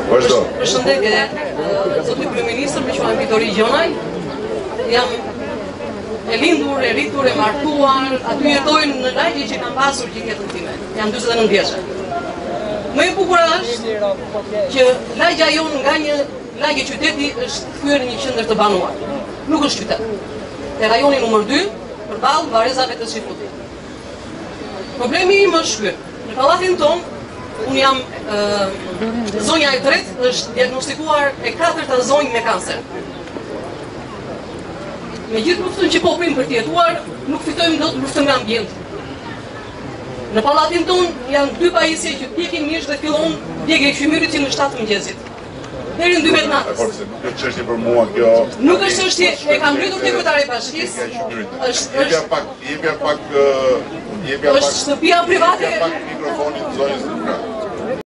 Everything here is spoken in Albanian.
Vazhdo. Përshëndetje, zoti kryeministër, më quhem Vitori Gjonaj. Jam e lindur, e rritur, e martuar, aty jetojnë në lagje që kam pasur gjithë jetën time. Jam 49 vjeçë. Më e bukur është që lagja jonë nga një lagje qyteti është kthyer në një qendër të banuar. Nuk është qytet. Te rajoni numër 2, përballë varrezave të Çifutit. Problemi im është ky. Në pallatin tonë, unë jam zonja e tretë, është diagnostikuar e 4-ta zonjë me kancer. Me gjithë luftën që po bëjmë për të jetuar, nuk fitojmë dot luftën nga ambienti. Në pallatin tonë janë 2 pajisje që pjekin mish dhe fillon djegja e fëmijërit në 7 mëngjesit. Deri në 12 natës. Nuk është çështje për mua kjo. Nuk është çështje, e kam ngritur te kryetari i bashkisë. Jepja pak është shtëpia private. Pak mikrofonin zonjës.